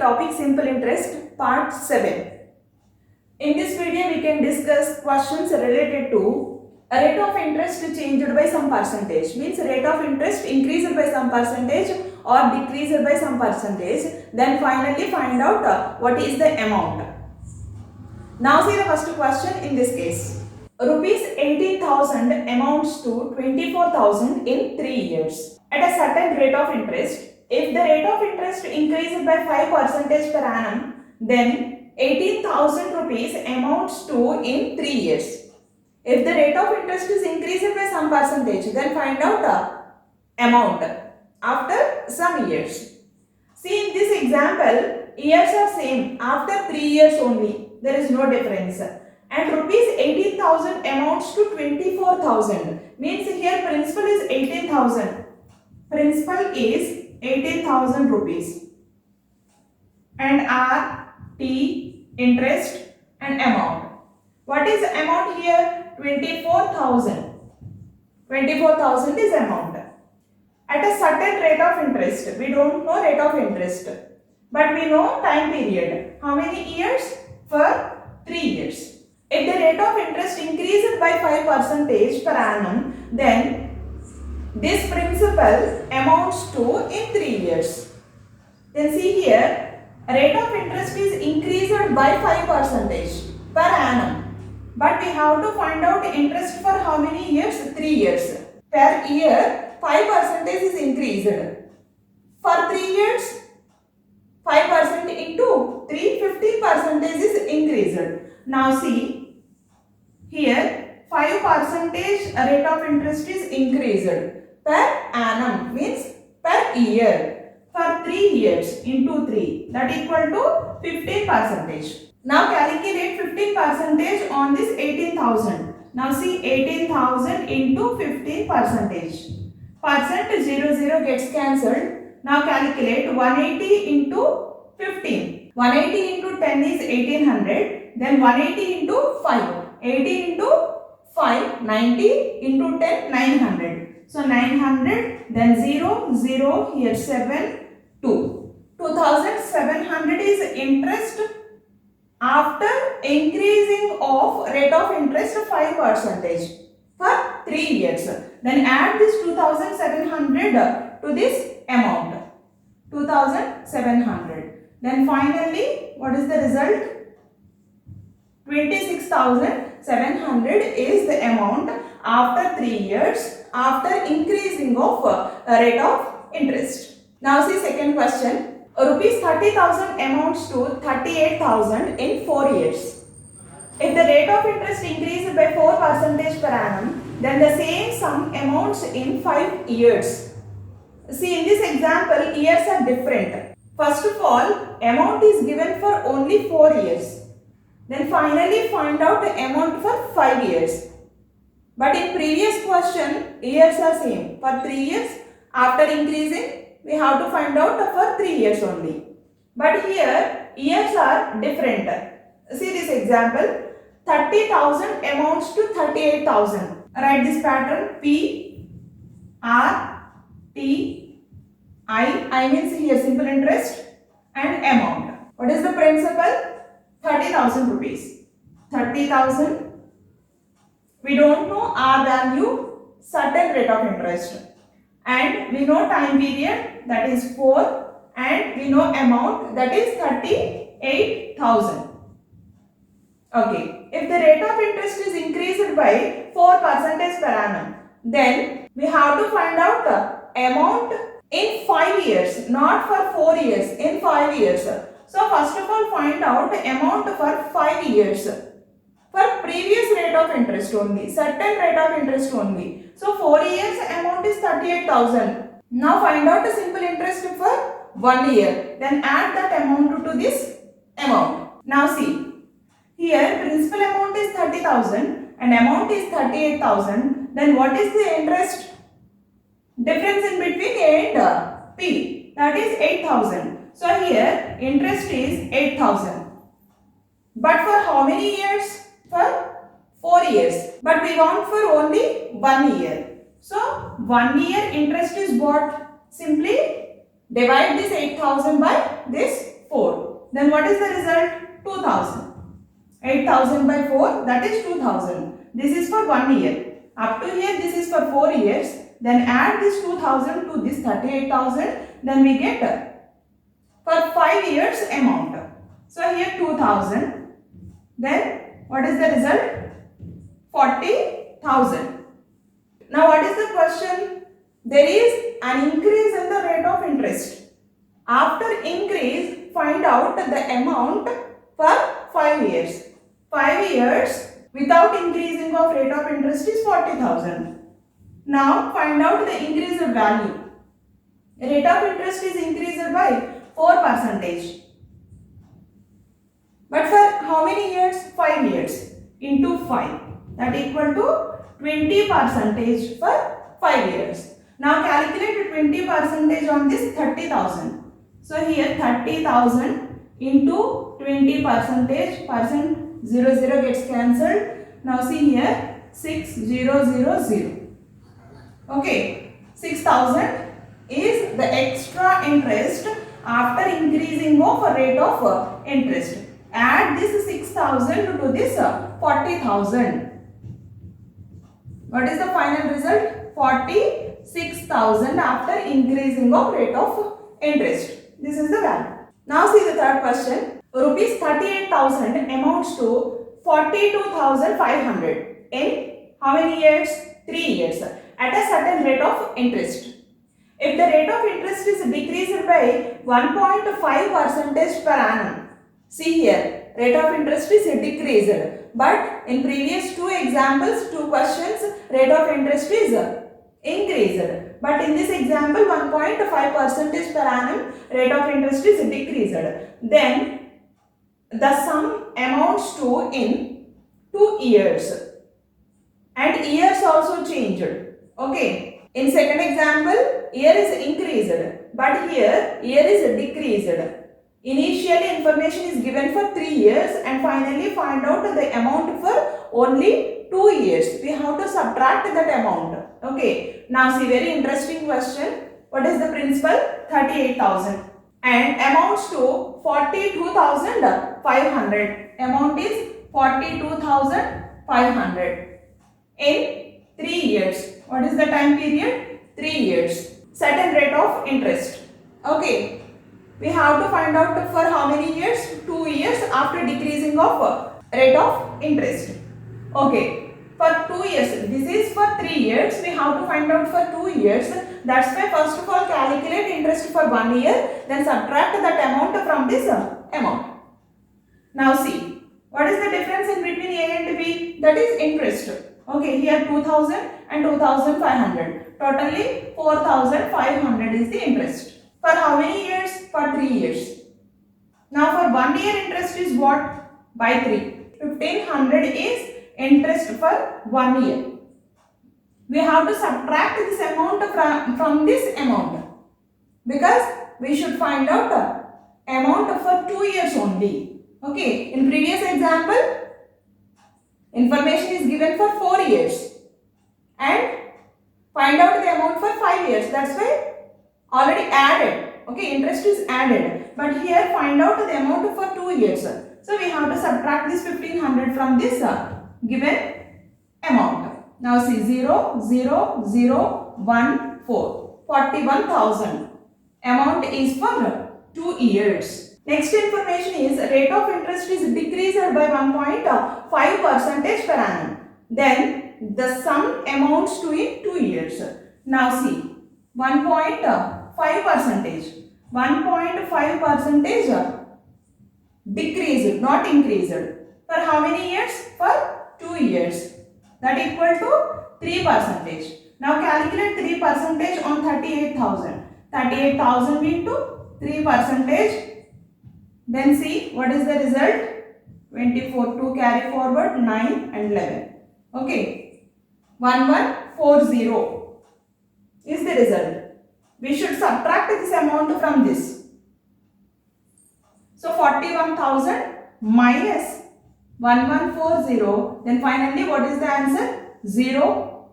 topic simple interest part 7. In this video we can discuss questions related to a rate of interest changed by some percentage, means rate of interest increased by some percentage or decreased by some percentage, then finally find out what is the amount. Now see the first question in this case. Rupees 18,000 amounts to 24,000 in 3 years at a certain rate of interest. If the rate of interest increases by 5% per annum, then 18,000 rupees amounts to in 3 years. If the rate of interest is increased by some percentage, then find out the amount after some years. See in this example, years are same after 3 years only. There is no difference. And rupees 18,000 amounts to 24,000. Means here principal is 18,000. Principal is 18,000 rupees. And R, T, interest and amount. What is amount here? 24,000. 24,000 is amount. At a certain rate of interest. We don't know rate of interest. But we know time period. How many years? For 3 years. If the rate of interest increases by 5% per annum, then this principal amounts to in 3 years. Then see here, rate of interest is increased by 5% per annum. But we have to find out interest for how many years? 3 years. Per year, 5% is increased. For 3 years, 5% into 3, 50% is increased. Now see, here 5% rate of interest is increased per annum, means per year. For 3 years into 3, that equal to 15%. Now calculate 15% on this 18,000. Now see 18,000 into 15%. Percent 0 gets cancelled. Now calculate 180 into 15. 180 into 10 is 1800. Then 180 into 5. 80 into 5. 90 into 10. 900. So 900. Then 0. Here 7. 2. 2700 is interest after increasing of rate of interest 5% for 3 years. Then add this 2700 to this amount. 2700. Then finally, what is the result? 26,700 is the amount after 3 years after increasing of rate of interest. Now see second question. Rupees 30,000 amounts to 38,000 in 4 years. If the rate of interest increases by 4% per annum, then the same sum amounts in 5 years. See in this example, years are different. First of all, amount is given for only 4 years. Then finally find out the amount for 5 years. But in previous question, years are same. For 3 years, after increasing, we have to find out for 3 years only. But here, years are different. See this example. 30,000 amounts to 38,000. Write this pattern. P, R, T, I means here simple interest and amount. What is the principal? 30,000 rupees. 30,000. We don't know R value, certain rate of interest. And we know time period, that is 4. And we know amount, that is 38,000. Okay. If the rate of interest is increased by 4% per annum, then we have to find out the amount in 5 years, not for 4 years, in 5 years. So first of all, find out the amount for 5 years. For previous rate of interest only, certain rate of interest only. So 4 years amount is 38,000. Now find out the simple interest for 1 year. Then add that amount to this amount. Now see. Here principal amount is 30,000 and amount is 38,000. Then what is the interest? Difference in between A and P, that is 8,000. So here interest is 8,000. But for how many years? For 4 years. But we want for only 1 year. So 1 year interest is what? Simply divide this 8,000 by this 4. Then what is the result? 2000. 8000 by 4, that is 2000. This is for 1 year. Up to here, this is for 4 years. Then add this 2000 to this 38,000. Then we get for 5 years amount. So here 2000. Then what is the result? 40,000. Now what is the question? There is an increase in the rate of interest. After increase, find out the amount for 5 years. 5 years without increasing of rate of interest is 40,000. Now find out the increased value. Rate of interest is increased by 4%. But for how many years? 5 years into 5. That equal to 20% for 5 years. Now calculate 20% on this 30,000. So here 30,000 into 20%, 0 gets cancelled. Now see here 6000. Okay, 6,000 is the extra interest after increasing of rate of interest. Add this 6,000 to this 40,000. What is the final result? 46,000 after increasing of rate of interest. This is the value. Now see the third question. Rupees 38,000 amounts to 42,500 in how many years? 3 years at a certain rate of interest. If the rate of interest is decreased by 1.5% per annum. See here, rate of interest is decreased. But in previous two examples, two questions, rate of interest is increased. But in this example, 1.5% per annum, rate of interest is decreased. Then the sum amounts to in 2 years. And years also changed. Okay. In second example, year is increased. But here, year is decreased. Initially, information is given for 3 years and finally find out the amount for only 2 years. We have to subtract that amount. Okay. Now see, very interesting question. What is the principal? 38,000 and amounts to 42,500. Amount is 42,500 in 3 years. What is the time period? 3 years. Certain rate of interest. Okay. We have to find out for how many years? 2 years after decreasing of rate of interest. Okay, for 2 years, this is for 3 years, we have to find out for 2 years. That's why first of all calculate interest for 1 year, then subtract that amount from this amount. Now see, what is the difference in between A and B? That is interest. Okay, here 2000 and 2500. Totally 4500 is the interest. For how many years? For 3 years. Now for 1 year interest is what? By 3. 1500 is interest for 1 year. We have to subtract this amount from this amount. Because we should find out the amount for 2 years only. Okay. In previous example, information is given for 4 years. And find out the amount for 5 years. That's why already added. Okay, interest is added. But here find out the amount for 2 years. So we have to subtract this 1500 from this given amount. Now see 0, 0, 0, 1, 4. 41,000. Amount is for 2 years. Next information is rate of interest is decreased by 1.5% per annum. Then the sum amounts to in 2 years. Now see 1.5%. 1.5% decreased, not increased. For how many years? For 2 years. That equal to 3%. Now calculate 3% on 38,000. 38,000 into 3%. Then see what is the result? 24. 2 carry forward, 9 and 11. Okay. 1140 is the result. We should subtract this amount from this. So 41,000 minus 1140. Then finally what is the answer? 0.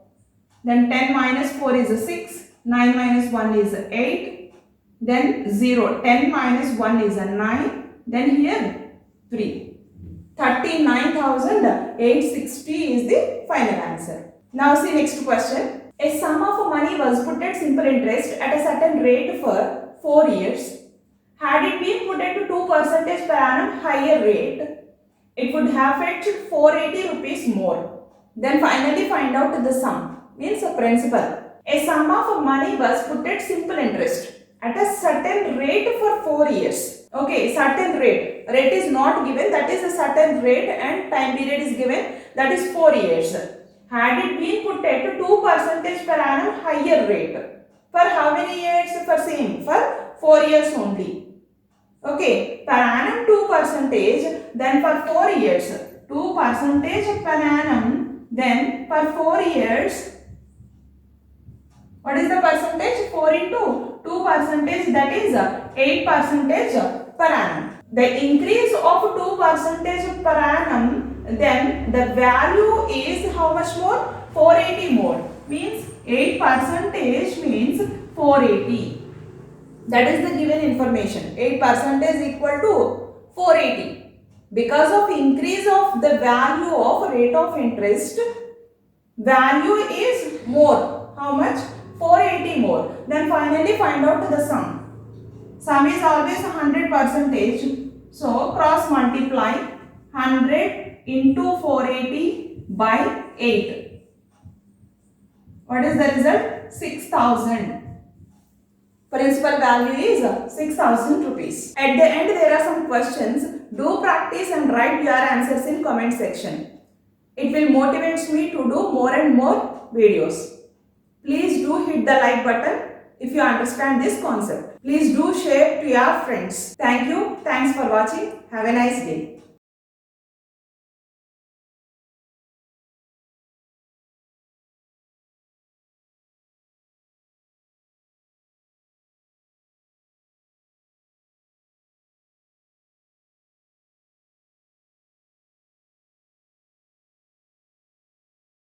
Then 10 minus 4 is 6. 9 minus 1 is 8. then 0. 10 minus 1 is a 9. Then here 3. 39,860 is the final answer. Now see next question. A sum of money was put at simple interest at a certain rate for 4 years. Had it been put at 2% per annum higher rate, it would have fetched 480 rupees more. Then finally find out the sum, means a principal. A sum of money was put at simple interest at a certain rate for 4 years. Okay, certain rate. Rate is not given, that is a certain rate, and time period is given, that is 4 years. Had it been put at 2% per annum higher rate. For how many years? For same, for 4 years only. Okay, per annum 2%, then for 4 years. 2% per annum, then for 4 years. What is the percentage? 4 into 2%, that is 8% per annum. The increase of 2% per annum, then the value is how much more? 480 more. Means 8% means 480. That is the given information. 8% is equal to 480. Because of increase of the value of rate of interest, value is more. How much? 480 more. Then finally find out the sum. Sum is always 100%. So cross multiply 100 into 480 by 8. What is the result? 6,000. Principal value is 6,000 rupees. At the end there are some questions. Do practice and write your answers in comment section. It will motivate me to do more and more videos. Please do hit the like button if you understand this concept. Please do share to your friends. Thank you. Thanks for watching. Have a nice day.